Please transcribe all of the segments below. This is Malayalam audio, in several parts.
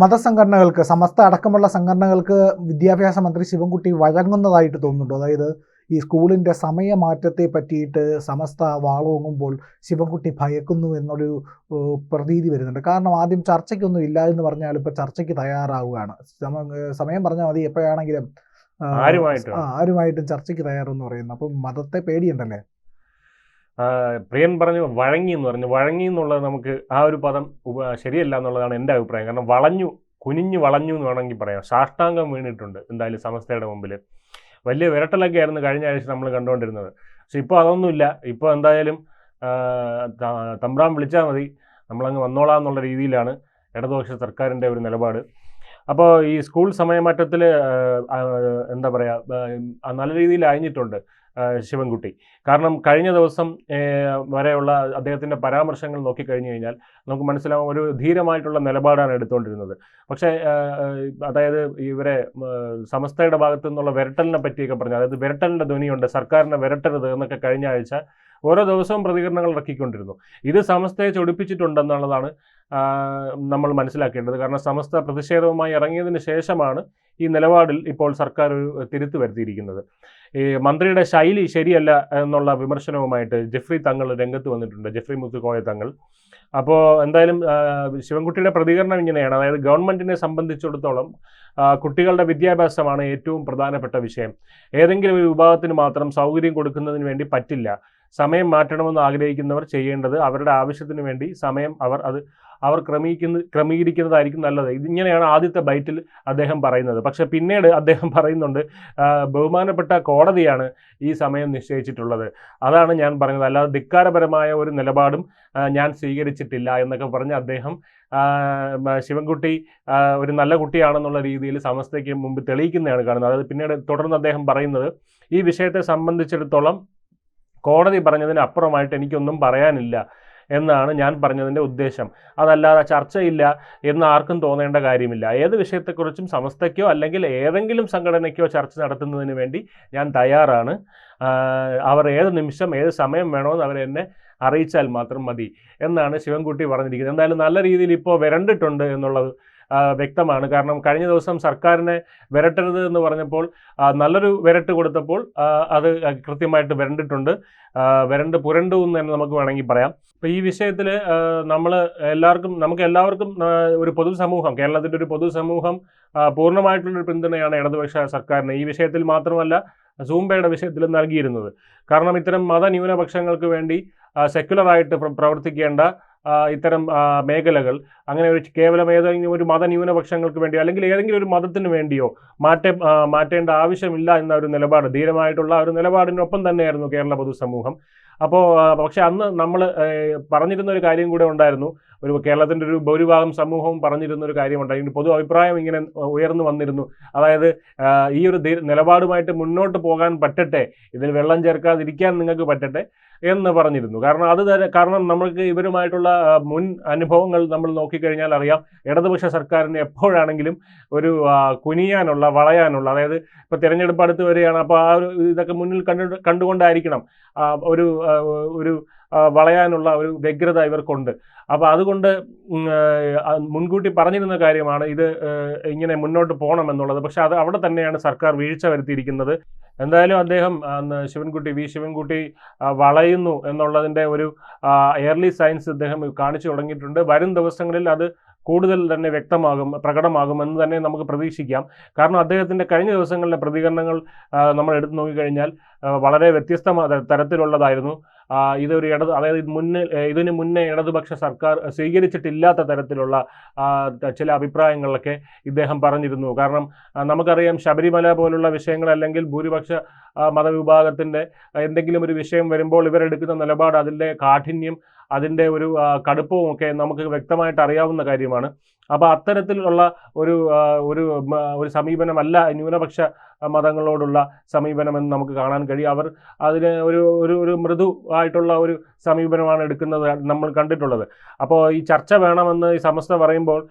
മതസംഘടനകൾക്ക് സമസ്ത അടക്കമുള്ള സംഘടനകൾക്ക് വിദ്യാഭ്യാസ മന്ത്രി ശിവൻകുട്ടി വഴങ്ങുന്നതായിട്ട് തോന്നുന്നുണ്ടോ? അതായത് ഈ സ്കൂളിൻ്റെ സമയമാറ്റത്തെ പറ്റിയിട്ട് സമസ്ത വാളോങ്ങുമ്പോൾ ശിവൻകുട്ടി ഭയക്കുന്നു എന്നൊരു പ്രതീതി വരുന്നുണ്ട്. കാരണം ആദ്യം ചർച്ചയ്ക്കൊന്നും ഇല്ല എന്ന് പറഞ്ഞാൽ ഇപ്പോൾ ചർച്ചയ്ക്ക് തയ്യാറാവുകയാണ്. സമയം പറഞ്ഞാൽ മതി, എപ്പോഴാണെങ്കിലും ആരുമായിട്ടും ചർച്ചയ്ക്ക് തയ്യാറെന്ന് പറയുന്നു. അപ്പം മതത്തെ പേടിയുണ്ടല്ലേ? പ്രിയൻ പറഞ്ഞു വഴങ്ങി എന്ന് പറഞ്ഞു. വഴങ്ങി എന്നുള്ളത് നമുക്ക് ആ ഒരു പദം ശരിയല്ല എന്നുള്ളതാണ് എൻ്റെ അഭിപ്രായം. കാരണം കുനിഞ്ഞു വളഞ്ഞു എന്ന് വേണമെങ്കിൽ പറയാം. സാഷ്ടാംഗം വീണിട്ടുണ്ട് എന്തായാലും സമസ്തയുടെ മുമ്പിൽ. വലിയ വിരട്ടലൊക്കെ ആയിരുന്നു കഴിഞ്ഞ ആഴ്ച നമ്മൾ കണ്ടുകൊണ്ടിരുന്നത്. പക്ഷെ ഇപ്പോൾ അതൊന്നുമില്ല. ഇപ്പോൾ എന്തായാലും തമ്പ്രാൻ വിളിച്ചാൽ മതി, നമ്മളങ്ങ് വന്നോളാം എന്നുള്ള രീതിയിലാണ് ഇടതുപക്ഷ സർക്കാരിൻ്റെ ഒരു നിലപാട്. അപ്പോൾ ഈ സ്കൂൾ സമയമാറ്റത്തിൽ എന്താ പറയുക, നല്ല രീതിയിൽ അയഞ്ഞിട്ടുണ്ട് ശിവൻകുട്ടി. കാരണം കഴിഞ്ഞ ദിവസം വരെയുള്ള അദ്ദേഹത്തിൻ്റെ പരാമർശങ്ങൾ നോക്കിക്കഴിഞ്ഞു കഴിഞ്ഞാൽ നമുക്ക് മനസ്സിലാവും ഒരു ധീരമായിട്ടുള്ള നിലപാടാണ് എടുത്തുകൊണ്ടിരുന്നത്. പക്ഷേ അതായത് ഇവരെ സമസ്തയുടെ ഭാഗത്തു നിന്നുള്ള വിരട്ടലിനെ പറ്റിയൊക്കെ പറഞ്ഞു. അതായത് വിരട്ടലിൻ്റെ ധ്വനിയുണ്ട്, സർക്കാരിനെ വിരട്ടരുത് എന്നൊക്കെ കഴിഞ്ഞ ആഴ്ച ഓരോ ദിവസവും പ്രതികരണങ്ങൾ ഇറക്കിക്കൊണ്ടിരുന്നു. ഇത് സമസ്തയെ ചൊടിപ്പിച്ചിട്ടുണ്ടെന്നുള്ളതാണ് നമ്മൾ മനസ്സിലാക്കേണ്ടത്. കാരണം സമസ്ത പ്രതിഷേധവുമായി ഇറങ്ങിയതിന് ശേഷമാണ് ഈ നിലപാടിൽ ഇപ്പോൾ സർക്കാർ ഒരു തിരുത്ത് വരുത്തിയിരിക്കുന്നത്. ഈ മന്ത്രിയുടെ ശൈലി ശരിയല്ല എന്നുള്ള വിമർശനവുമായിട്ട് ജെഫ്രി തങ്ങൾ രംഗത്ത് വന്നിട്ടുണ്ട്, ജെഫ്രി മുത്തുക്കോയ തങ്ങൾ. അപ്പോൾ എന്തായാലും ശിവൻകുട്ടിയുടെ പ്രതികരണം ഇങ്ങനെയാണ്. അതായത് ഗവൺമെൻറ്റിനെ സംബന്ധിച്ചിടത്തോളം കുട്ടികളുടെ വിദ്യാഭ്യാസമാണ് ഏറ്റവും പ്രധാനപ്പെട്ട വിഷയം. ഏതെങ്കിലും ഒരു വിഭാഗത്തിന് മാത്രം സൗകര്യം കൊടുക്കുന്നതിന് വേണ്ടി പറ്റില്ല. സമയം മാറ്റണമെന്ന് ആഗ്രഹിക്കുന്നവർ ചെയ്യേണ്ടത് അവരുടെ ആവശ്യത്തിന് വേണ്ടി സമയം അവർ ക്രമീകരിക്കുന്നതായിരിക്കും നല്ലത്. ഇതിങ്ങനെയാണ് ആദ്യത്തെ ബൈറ്റിൽ അദ്ദേഹം പറയുന്നത്. പക്ഷെ പിന്നീട് അദ്ദേഹം പറയുന്നുണ്ട് ബഹുമാനപ്പെട്ട കോടതിയാണ് ഈ സമയം നിശ്ചയിച്ചിട്ടുള്ളത്. അതാണ് ഞാൻ പറഞ്ഞത്, അല്ലാതെ ധിക്കാരപരമായ ഒരു നിലപാടും ഞാൻ സ്വീകരിച്ചിട്ടില്ല എന്നൊക്കെ പറഞ്ഞ് അദ്ദേഹം ശിവൻകുട്ടി ഒരു നല്ല കുട്ടിയാണെന്നുള്ള രീതിയിൽ സമസ്തയ്ക്ക് മുമ്പ് തെളിയിക്കുന്നതാണ് കാണുന്നത്. അതായത് പിന്നീട് തുടർന്ന് അദ്ദേഹം പറയുന്നത് ഈ വിഷയത്തെ സംബന്ധിച്ചിടത്തോളം കോടതി പറഞ്ഞതിന് അപ്പുറമായിട്ട് എനിക്കൊന്നും പറയാനില്ല എന്നാണ് ഞാൻ പറഞ്ഞതിൻ്റെ ഉദ്ദേശം. അതല്ലാതെ ചർച്ചയില്ല എന്ന് ആർക്കും തോന്നേണ്ട കാര്യമില്ല. ഏത് വിഷയത്തെക്കുറിച്ചും സമസ്തയ്ക്കോ അല്ലെങ്കിൽ ഏതെങ്കിലും സംഘടനയ്ക്കോ ചർച്ച നടത്തുന്നതിന് വേണ്ടി ഞാൻ തയ്യാറാണ്. അവർ ഏത് നിമിഷം ഏത് സമയം വേണമെന്ന് അവരെന്നെ അറിയിച്ചാൽ മാത്രം മതി എന്നാണ് ശിവൻകുട്ടി പറഞ്ഞിരിക്കുന്നത്. എന്തായാലും നല്ല രീതിയിൽ ഇപ്പോൾ വരണ്ടിട്ടുണ്ട് എന്നുള്ളത് വ്യക്തമാണ്. കാരണം കഴിഞ്ഞ ദിവസം സർക്കാരിനെ വിരട്ടരുത് എന്ന് പറഞ്ഞപ്പോൾ നല്ലൊരു വിരട്ട് കൊടുത്തപ്പോൾ അത് കൃത്യമായിട്ട് വരണ്ടിട്ടുണ്ട്. പുരണ്ടു എന്ന് തന്നെ നമുക്ക് വേണമെങ്കിൽ പറയാം. അപ്പോൾ ഈ വിഷയത്തിൽ നമുക്ക് എല്ലാവർക്കും ഒരു പൊതുസമൂഹം, കേരളത്തിൻ്റെ ഒരു പൊതുസമൂഹം പൂർണ്ണമായിട്ടുള്ളൊരു പിന്തുണയാണ് ഇടതുപക്ഷ സർക്കാരിന് ഈ വിഷയത്തിൽ മാത്രമല്ല സൂംബയുടെ വിഷയത്തിലും നൽകിയിരുന്നത്. കാരണം ഇത്തരം മതന്യൂനപക്ഷങ്ങൾക്ക് വേണ്ടി സെക്യുലറായിട്ട് പ്രവർത്തിക്കേണ്ട ഇത്തരം മേഖലകൾ അങ്ങനെ കേവലം ഏതെങ്കിലും ഒരു മതന്യൂനപക്ഷങ്ങൾക്ക് വേണ്ടി അല്ലെങ്കിൽ ഏതെങ്കിലും ഒരു മതത്തിന് വേണ്ടിയോ മാറ്റേണ്ട ആവശ്യമില്ല എന്ന ഒരു നിലപാട്, ധീരമായിട്ടുള്ള ഒരു നിലപാടിനൊപ്പം തന്നെയായിരുന്നു കേരള പൊതുസമൂഹം. പക്ഷെ അന്ന് നമ്മൾ പറഞ്ഞിരുന്ന ഒരു കാര്യം കൂടെ ഉണ്ടായിരുന്നു, ഒരു കേരളത്തിൻ്റെ ഒരു ഭൂരിഭാഗം സമൂഹവും പറഞ്ഞിരുന്ന ഒരു കാര്യമുണ്ടായിരുന്നു, പൊതു അഭിപ്രായം ഇങ്ങനെ ഉയർന്നു വന്നിരുന്നു. അതായത് ഈ ഒരു നിലപാടുമായിട്ട് മുന്നോട്ട് പോകാൻ പറ്റട്ടെ, ഇതിൽ വെള്ളം ചേർക്കാതിരിക്കാൻ നിങ്ങൾക്ക് പറ്റട്ടെ എന്ന് പറഞ്ഞിരുന്നു. കാരണം നമ്മൾക്ക് ഇവരുമായിട്ടുള്ള മുൻ അനുഭവങ്ങൾ നമ്മൾ നോക്കിക്കഴിഞ്ഞാൽ അറിയാം, ഇടതുപക്ഷ സർക്കാരിന് എപ്പോഴാണെങ്കിലും ഒരു കുനിയാനുള്ള വളയാനുള്ള, അതായത് ഇപ്പോൾ തിരഞ്ഞെടുപ്പ് അടുത്ത് വരികയാണ്, അപ്പോൾ ആ ഒരു ഇതൊക്കെ മുന്നിൽ കണ്ടുകൊണ്ടായിരിക്കണം ഒരു വളയാനുള്ള ഒരു വ്യഗ്രത ഇവർക്കുണ്ട്. അപ്പോൾ അതുകൊണ്ട് മുൻകൂട്ടി പറഞ്ഞിരുന്ന കാര്യമാണ് ഇത് ഇങ്ങനെ മുന്നോട്ട് പോകണമെന്നുള്ളത്. പക്ഷെ അവിടെ തന്നെയാണ് സർക്കാർ വീഴ്ച വരുത്തിയിരിക്കുന്നത്. എന്തായാലും അദ്ദേഹം ശിവൻകുട്ടി വളയുന്നു എന്നുള്ളതിൻ്റെ ഒരു എയർലി സയൻസ് അദ്ദേഹം കാണിച്ചു തുടങ്ങിയിട്ടുണ്ട്. വരും ദിവസങ്ങളിൽ അത് കൂടുതൽ തന്നെ പ്രകടമാകുമെന്ന് തന്നെ നമുക്ക് പ്രതീക്ഷിക്കാം. കാരണം അദ്ദേഹത്തിൻ്റെ കഴിഞ്ഞ ദിവസങ്ങളിലെ പ്രതികരണങ്ങൾ നമ്മൾ എടുത്തു നോക്കിക്കഴിഞ്ഞാൽ വളരെ വ്യത്യസ്ത തരത്തിലുള്ളതായിരുന്നു. അതായത് ഇതിന് മുന്നേ ഇടതുപക്ഷ സർക്കാർ സ്വീകരിച്ചിട്ടില്ലാത്ത തരത്തിലുള്ള ചില അഭിപ്രായങ്ങളൊക്കെ ഇദ്ദേഹം പറഞ്ഞിരുന്നു. കാരണം നമുക്കറിയാം, ശബരിമല പോലുള്ള വിഷയങ്ങൾ അല്ലെങ്കിൽ ഭൂരിപക്ഷ മതവിഭാഗത്തിൻ്റെ എന്തെങ്കിലും ഒരു വിഷയം വരുമ്പോൾ ഇവരെടുക്കുന്ന നിലപാട്, അതിൻ്റെ കാഠിന്യം, അതിൻ്റെ ഒരു കടുപ്പവും ഒക്കെ നമുക്ക് വ്യക്തമായിട്ട് അറിയാവുന്ന കാര്യമാണ്. അപ്പോൾ അത്തരത്തിലുള്ള ഒരു സമീപനമല്ല ന്യൂനപക്ഷ മതങ്ങളോടുള്ള സമീപനമെന്ന് നമുക്ക് കാണാൻ കഴിയും. അവർ അതിന് ഒരു മൃദു ആയിട്ടുള്ള ഒരു സമീപനമാണ് എടുക്കുന്നത് നമ്മൾ കണ്ടിട്ടുള്ളത്. അപ്പോൾ ഈ ചർച്ച വേണമെന്ന് ഈ സമസ്ത പറയുമ്പോൾ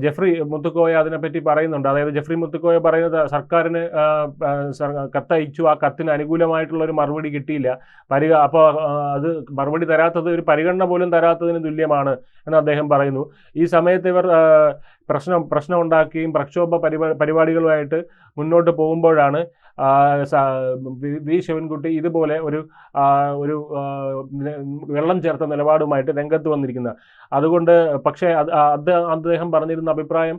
ജെഫ്രി മുത്തുക്കോയ അതിനെപ്പറ്റി പറയുന്നുണ്ട്. അതായത് ജെഫ്രി മുത്തുക്കോയ പറയുന്നത് സർക്കാരിന് കത്തയച്ചു, ആ കത്തിന് അനുകൂലമായിട്ടുള്ള ഒരു മറുപടി കിട്ടിയില്ല. അപ്പോൾ അത് മറുപടി തരാത്തത് ഒരു പരിഗണന പോലും തരാത്തതിന് തുല്യമാണ് എന്ന് അദ്ദേഹം പറയുന്നു. ഈ സമയത്ത് ഇവർ പ്രശ്നം ഉണ്ടാക്കുകയും പ്രക്ഷോഭ പരിപാടികളുമായിട്ട് മുന്നോട്ട് പോകുമ്പോഴാണ് വി ശിവൻകുട്ടി ഇതുപോലെ ഒരു വെള്ളം ചേർത്ത നിലപാടുമായിട്ട് രംഗത്ത് വന്നിരിക്കുന്നത്. അതുകൊണ്ട് പക്ഷേ അദ്ദേഹം പറഞ്ഞിരുന്ന അഭിപ്രായം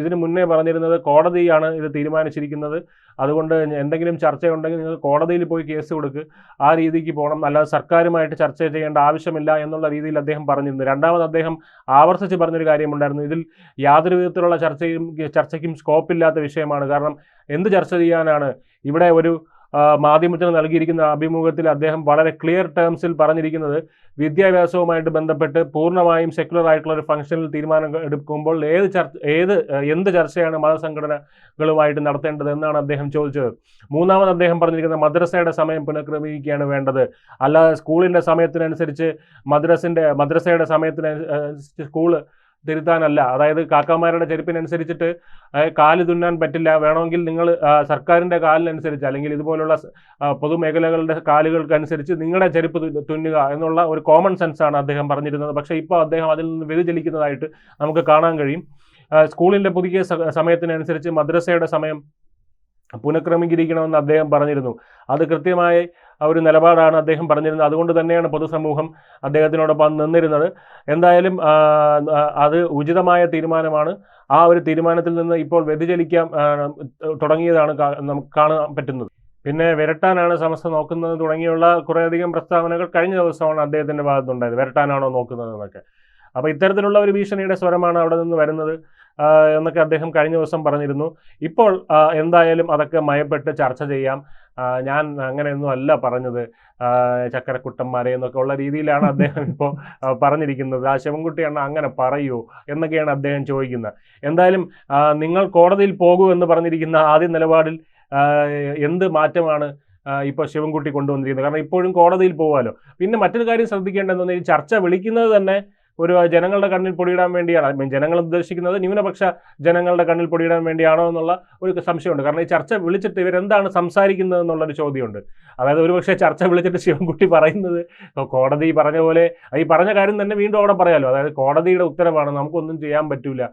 ഇതിനു മുന്നേ പറഞ്ഞിരുന്നത് കോടതിയാണ് ഇത് തീരുമാനിച്ചിരിക്കുന്നത്, അതുകൊണ്ട് എന്തെങ്കിലും ചർച്ചയുണ്ടെങ്കിൽ നിങ്ങൾ കോടതിയിൽ പോയി കേസ് കൊടുക്കുക, ആ രീതിക്ക് പോകണം, അല്ലാതെ സർക്കാരുമായിട്ട് ചർച്ച ചെയ്യേണ്ട ആവശ്യമില്ല എന്നുള്ള രീതിയിൽ അദ്ദേഹം പറഞ്ഞിരുന്നു. രണ്ടാമത് അദ്ദേഹം ആവർത്തിച്ച് പറഞ്ഞൊരു കാര്യമുണ്ടായിരുന്നു, ഇതിൽ യാതൊരു വിധത്തിലുള്ള ചർച്ചയ്ക്കും സ്കോപ്പില്ലാത്ത വിഷയമാണ്. കാരണം എന്ത് ചർച്ച ചെയ്യാനാണ്? ഇവിടെ ഒരു മാധ്യമത്തിന് നൽകിയിരിക്കുന്ന അഭിമുഖത്തിൽ അദ്ദേഹം വളരെ ക്ലിയർ ടേംസിൽ പറഞ്ഞിരിക്കുന്നത്, വിദ്യാഭ്യാസവുമായിട്ട് ബന്ധപ്പെട്ട് പൂർണ്ണമായും സെക്യുലർ ആയിട്ടുള്ള ഒരു ഫംഗ്ഷനിൽ തീരുമാനം എടുക്കുമ്പോൾ എന്ത് ചർച്ചയാണ് മതസംഘടനകളുമായിട്ട് നടത്തേണ്ടത് എന്നാണ് അദ്ദേഹം ചോദിച്ചത്. മൂന്നാമത് അദ്ദേഹം പറഞ്ഞിരിക്കുന്നത് മദ്രസയുടെ സമയം പുനഃക്രമീകരിക്കുകയാണ് വേണ്ടത്, അല്ലാതെ സ്കൂളിൻ്റെ സമയത്തിനനുസരിച്ച് മദ്രസയുടെ സമയത്തിനനുസരിച്ച് സ്കൂള് തിരുത്താനല്ല. അതായത് കാക്കാമാരുടെ ചെരുപ്പിനനുസരിച്ചിട്ട് കാല് തുന്നാൻ പറ്റില്ല, വേണമെങ്കിൽ നിങ്ങൾ സർക്കാരിൻ്റെ കാലിനനുസരിച്ച് അല്ലെങ്കിൽ ഇതുപോലുള്ള പൊതുമേഖലകളുടെ കാലുകൾക്കനുസരിച്ച് നിങ്ങളുടെ ചെരുപ്പ് തുന്നുക എന്നുള്ള ഒരു കോമൺ സെൻസാണ് അദ്ദേഹം പറഞ്ഞിരുന്നത്. പക്ഷേ ഇപ്പോൾ അദ്ദേഹം അതിൽ നിന്ന് വ്യതിചലിക്കുന്നതായിട്ട് നമുക്ക് കാണാൻ കഴിയും. സ്കൂളിൻ്റെ പുതിയ സമയത്തിനനുസരിച്ച് മദ്രസയുടെ സമയം പുനഃക്രമീകരിക്കണമെന്ന് അദ്ദേഹം പറഞ്ഞിരുന്നു. അത് കൃത്യമായ ഒരു നിലപാടാണ് അദ്ദേഹം പറഞ്ഞിരുന്നത്. അതുകൊണ്ട് തന്നെയാണ് പൊതുസമൂഹം അദ്ദേഹത്തിനോടൊപ്പം നിന്നിരുന്നത്. എന്തായാലും അത് ഉചിതമായ തീരുമാനമാണ്. ആ ഒരു തീരുമാനത്തിൽ നിന്ന് ഇപ്പോൾ വ്യതിചലിക്കാൻ തുടങ്ങിയതാണ് നമുക്ക് കാണാൻ പറ്റുന്നത്. പിന്നെ വിരട്ടാനാണ് സമസ്ത നോക്കുന്നത് തുടങ്ങിയുള്ള കുറേയധികം പ്രസ്താവനകൾ കഴിഞ്ഞ ദിവസമാണ് അദ്ദേഹത്തിൻ്റെ ഭാഗത്തുണ്ടായത്. വിരട്ടാനാണോ നോക്കുന്നത് എന്നൊക്കെ. അപ്പോൾ ഇത്തരത്തിലുള്ള ഒരു ഭീഷണിയുടെ സ്വരമാണ് അവിടെ നിന്ന് വരുന്നത് എന്നൊക്കെ അദ്ദേഹം കഴിഞ്ഞ ദിവസം പറഞ്ഞിരുന്നു. ഇപ്പോൾ എന്തായാലും അതൊക്കെ മയപ്പെട്ട് ചർച്ച ചെയ്യാം, ഞാൻ അങ്ങനെയൊന്നും അല്ല പറഞ്ഞത്, ചക്കരക്കുട്ടന്മാരെ എന്നൊക്കെ ഉള്ള രീതിയിലാണ് അദ്ദേഹം ഇപ്പോൾ പറഞ്ഞിരിക്കുന്നത്. ആ ശിവൻകുട്ടിയാണ് അങ്ങനെ പറയൂ എന്നൊക്കെയാണ് അദ്ദേഹം ചോദിക്കുന്നത്. എന്തായാലും നിങ്ങൾ കോടതിയിൽ പോകൂ എന്ന് പറഞ്ഞിരിക്കുന്ന ആദ്യ നിലപാടിൽ എന്ത് മാറ്റമാണ് ഇപ്പോൾ ശിവൻകുട്ടി കൊണ്ടുവന്നിരിക്കുന്നത്? കാരണം ഇപ്പോഴും കോടതിയിൽ പോകാമല്ലോ. പിന്നെ മറ്റൊരു കാര്യം ശ്രദ്ധിക്കേണ്ടതെന്ന് ഈ ചർച്ച വിളിക്കുന്നത് തന്നെ ഒരു ജനങ്ങളുടെ കണ്ണിൽ പൊടിയിടാൻ വേണ്ടിയാണ്. ജനങ്ങൾ ഉദ്ദേശിക്കുന്നത് ന്യൂനപക്ഷ ജനങ്ങളുടെ കണ്ണിൽ പൊടിയിടാൻ വേണ്ടിയാണോ എന്നുള്ള ഒരു സംശയമുണ്ട്. കാരണം ഈ ചർച്ച വിളിച്ചിട്ട് ഇവരെന്താണ് സംസാരിക്കുന്നത് എന്നുള്ളൊരു ചോദ്യമുണ്ട്. അതായത് ഒരുപക്ഷെ ചർച്ച വിളിച്ചിട്ട് ശിവൻകുട്ടി പറയുന്നത് കോടതി പറഞ്ഞ പോലെ ഈ പറഞ്ഞ കാര്യം തന്നെ വീണ്ടും അവിടെ പറയാമല്ലോ, അതായത് കോടതിയുടെ ഉത്തരവാണ്, നമുക്കൊന്നും ചെയ്യാൻ പറ്റൂല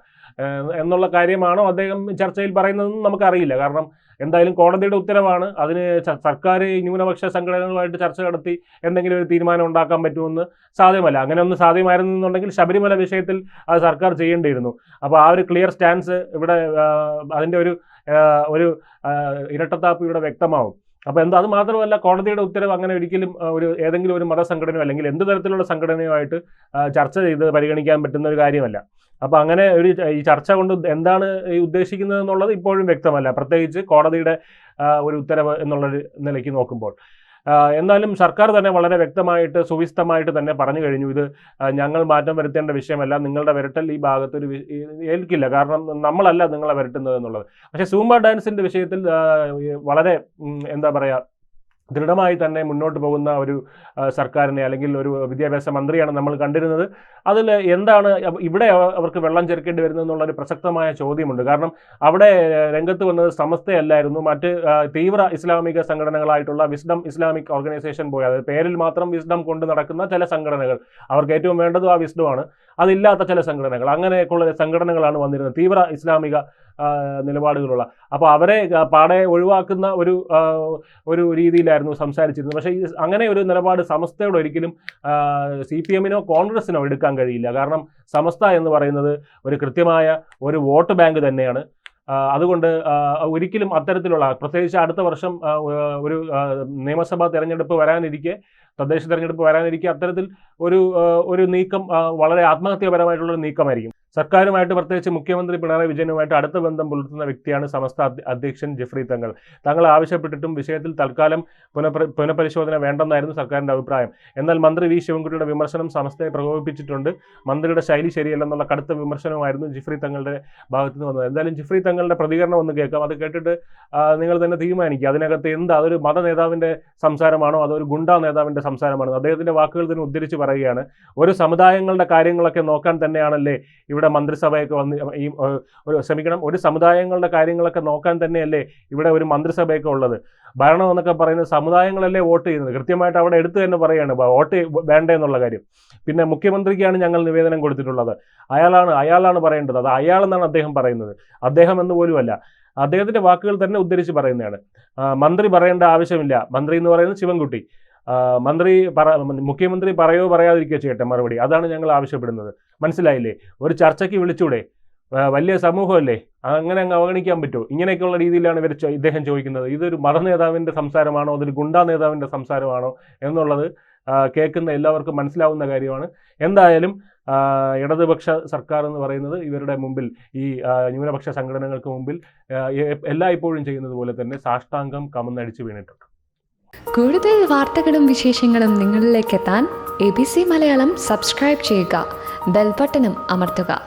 എന്നുള്ള കാര്യമാണോ അദ്ദേഹം ചർച്ചയിൽ പറയുന്നതെന്ന് നമുക്കറിയില്ല. കാരണം എന്തായാലും കോടതിയുടെ ഉത്തരവാണ്, അതിന് സർക്കാർ ന്യൂനപക്ഷ സംഘടനകളുമായിട്ട് ചർച്ച നടത്തി എന്തെങ്കിലും ഒരു തീരുമാനം ഉണ്ടാക്കാൻ പറ്റുമെന്ന് സാധ്യമല്ല. അങ്ങനെ ഒന്ന് സാധ്യമായിരുന്നുണ്ടെങ്കിൽ ശബരിമല വിഷയത്തിൽ അത് സർക്കാർ ചെയ്യേണ്ടിയിരുന്നു. അപ്പോൾ ആ ഒരു ക്ലിയർ സ്റ്റാൻസ് ഇവിടെ അതിൻ്റെ ഒരു ഇരട്ടത്താപ്പ് ഇവിടെ വ്യക്തമാവും. അപ്പോൾ അത് മാത്രമല്ല, കോടതിയുടെ ഉത്തരവ് അങ്ങനെ ഒരിക്കലും ഏതെങ്കിലും ഒരു മതസംഘടനയോ അല്ലെങ്കിൽ എന്ത് തരത്തിലുള്ള സംഘടനയുമായിട്ട് ചർച്ച ചെയ്ത് പരിഗണിക്കാൻ പറ്റുന്ന ഒരു കാര്യമല്ല. അപ്പോൾ അങ്ങനെ ഈ ചർച്ച കൊണ്ട് എന്താണ് ഈ ഉദ്ദേശിക്കുന്നത് എന്നുള്ളത് ഇപ്പോഴും വ്യക്തമല്ല, പ്രത്യേകിച്ച് കോടതിയുടെ ഒരു ഉത്തരവ് എന്നുള്ളൊരു നിലയ്ക്ക് നോക്കുമ്പോൾ. എന്നാലും സർക്കാർ തന്നെ വളരെ വ്യക്തമായിട്ട് സുവിസ്തമായിട്ട് തന്നെ പറഞ്ഞു കഴിഞ്ഞു, ഇത് ഞങ്ങൾ മാറ്റം വരുത്തേണ്ട വിഷയമല്ല, നിങ്ങളുടെ വിരട്ടൽ ഈ ഭാഗത്തൊരു ഏൽക്കില്ല, കാരണം നമ്മളല്ല നിങ്ങളെ വിരട്ടുന്നത് എന്നുള്ളത്. പക്ഷേ സൂംബ ഡാൻസിൻ്റെ വിഷയത്തിൽ വളരെ എന്താ പറയുക, ദൃഢമായി തന്നെ മുന്നോട്ട് പോകുന്ന ഒരു സർക്കാരിനെ അല്ലെങ്കിൽ ഒരു വിദ്യാഭ്യാസ മന്ത്രിയാണ് നമ്മൾ കണ്ടിരുന്നത്. അതിൽ എന്താണ് ഇവിടെ അവർക്ക് വെള്ളം ചേർക്കേണ്ടി വരുന്നത് എന്നുള്ളൊരു പ്രസക്തമായ ചോദ്യമുണ്ട്. കാരണം അവിടെ രംഗത്ത് വന്നത് സമസ്തയല്ലായിരുന്നു, മറ്റ് തീവ്ര ഇസ്ലാമിക സംഘടനകളായിട്ടുള്ള വിസ്ഡം ഇസ്ലാമിക് ഓർഗനൈസേഷൻ പോയി, അതായത് പേരിൽ മാത്രം വിസ്ഡം കൊണ്ട് നടക്കുന്ന ചില സംഘടനകൾ, അവർക്ക് ഏറ്റവും വേണ്ടതും ആ വിസ്ഡമാണ്, അതില്ലാത്ത ചില സംഘടനകൾ, അങ്ങനെയൊക്കെയുള്ള സംഘടനകളാണ് വന്നിരുന്നത്, തീവ്ര ഇസ്ലാമിക നിലപാടുകളുള്ള. അപ്പോൾ അവരെ പാടെ ഒഴിവാക്കുന്ന ഒരു രീതിയിലായിരുന്നു സംസാരിച്ചിരുന്നത്. പക്ഷേ അങ്ങനെ ഒരു നിലപാട് സമസ്തയോട് ഒരിക്കലും CPM-നോ കോൺഗ്രസിനോ എടുക്കാൻ കഴിയില്ല. കാരണം സമസ്ത എന്ന് പറയുന്നത് ഒരു കൃത്യമായ ഒരു വോട്ട് ബാങ്ക് തന്നെയാണ്. അതുകൊണ്ട് ഒരിക്കലും അത്തരത്തിലുള്ള, പ്രത്യേകിച്ച് അടുത്ത വർഷം ഒരു നിയമസഭാ തെരഞ്ഞെടുപ്പ് വരാനിരിക്കെ, തദ്ദേശ തെരഞ്ഞെടുപ്പ് വരാനിരിക്കെ അത്തരത്തിൽ ഒരു നീക്കം വളരെ ആത്മഹത്യാപരമായിട്ടുള്ളൊരു നീക്കമായിരിക്കും. സർക്കാരുമായിട്ട് പ്രത്യേകിച്ച് മുഖ്യമന്ത്രി പിണറായി വിജയനുമായിട്ട് അടുത്ത ബന്ധം പുലർത്തുന്ന വ്യക്തിയാണ് സമസ്ത അധ്യക്ഷൻ ജെഫ്രി തങ്ങൾ ആവശ്യപ്പെട്ടിട്ടും വിഷയത്തിൽ തൽക്കാലം പുനഃപരിശോധന വേണ്ടെന്നായിരുന്നു സർക്കാരിൻ്റെ അഭിപ്രായം. എന്നാൽ മന്ത്രി വി ശിവൻകുട്ടിയുടെ വിമർശനം സമസ്തയെ പ്രകോപിപ്പിച്ചിട്ടുണ്ട്. മന്ത്രിയുടെ ശൈലി ശരിയല്ലെന്നുള്ള കടുത്ത വിമർശനമായിരുന്നു ജെഫ്രി തങ്ങളുടെ ഭാഗത്തു നിന്ന് വന്നത്. എന്തായാലും ജെഫ്രി തങ്ങളുടെ പ്രതികരണം ഒന്ന് കേൾക്കാം, അത് കേട്ടിട്ട് നിങ്ങൾ തന്നെ തീരുമാനിക്കുക അതിനകത്ത് അതൊരു മത നേതാവിൻ്റെ സംസാരമാണോ അതോ ഒരു ഗുണ്ടാ നേതാവിൻ്റെ സംസാരമാണ്. അദ്ദേഹത്തിൻ്റെ വാക്കുകൾ തന്നെ ഉദ്ധരിച്ച് പറയുകയാണ്, ഒരു സമുദായങ്ങളുടെ കാര്യങ്ങളൊക്കെ നോക്കാൻ തന്നെയാണല്ലേ ഇവിടെ മന്ത്രിസഭയൊക്കെ ഒരു സമുദായങ്ങളുടെ കാര്യങ്ങളൊക്കെ നോക്കാൻ തന്നെയല്ലേ ഇവിടെ ഒരു മന്ത്രിസഭയൊക്കെ ഉള്ളത്. ഭരണം എന്നൊക്കെ പറയുന്നത് സമുദായങ്ങളല്ലേ വോട്ട് ചെയ്യുന്നത്. കൃത്യമായിട്ട് അവിടെ എടുത്തു തന്നെ പറയുകയാണ് വോട്ട് വേണ്ട എന്നുള്ള കാര്യം. പിന്നെ മുഖ്യമന്ത്രിക്കാണ് ഞങ്ങൾ നിവേദനം കൊടുത്തിട്ടുള്ളത്, അയാളാണ് പറയേണ്ടത്, അത് അയാളെന്നാണ് അദ്ദേഹം പറയുന്നത്. അദ്ദേഹം എന്ന് പോലുമല്ല, അദ്ദേഹത്തിൻ്റെ വാക്കുകൾ തന്നെ ഉദ്ധരിച്ച് പറയുന്നതാണ്. മന്ത്രി പറയേണ്ട ആവശ്യമില്ല, മന്ത്രി എന്ന് പറയുന്നത് ശിവൻകുട്ടി. മുഖ്യമന്ത്രി പറയോ പറയാതിരിക്കുകയോ ചെയ്യട്ടെ മറുപടി, അതാണ് ഞങ്ങൾ ആവശ്യപ്പെടുന്നത്. മനസ്സിലായില്ലേ? ഒരു ചർച്ചയ്ക്ക് വിളിച്ചൂടെ? വലിയ സമൂഹമല്ലേ, അങ്ങനെ അങ്ങ് അവഗണിക്കാൻ പറ്റുമോ? ഇങ്ങനെയൊക്കെയുള്ള രീതിയിലാണ് ഇദ്ദേഹം ചോദിക്കുന്നത്. ഇതൊരു മതനേതാവിൻ്റെ സംസാരമാണോ, അതൊരു ഗുണ്ടാ നേതാവിൻ്റെ സംസാരമാണോ എന്നുള്ളത് കേൾക്കുന്ന എല്ലാവർക്കും മനസ്സിലാവുന്ന കാര്യമാണ്. എന്തായാലും ഇടതുപക്ഷ സർക്കാർ എന്ന് പറയുന്നത് ഇവരുടെ മുമ്പിൽ, ഈ ന്യൂനപക്ഷ സംഘടനകൾക്ക് മുമ്പിൽ എല്ലായ്പ്പോഴും ചെയ്യുന്നത് പോലെ തന്നെ സാഷ്ടാംഗം കമന്നടിച്ച് വീണിട്ടുണ്ട്. കൂടുതൽ വാർത്തകളും വിശേഷങ്ങളും നിങ്ങളിലേക്ക് എത്താൻ ABC മലയാളം സബ്സ്ക്രൈബ് ചെയ്യുക, ബെൽ ബട്ടണും അമർത്തുക.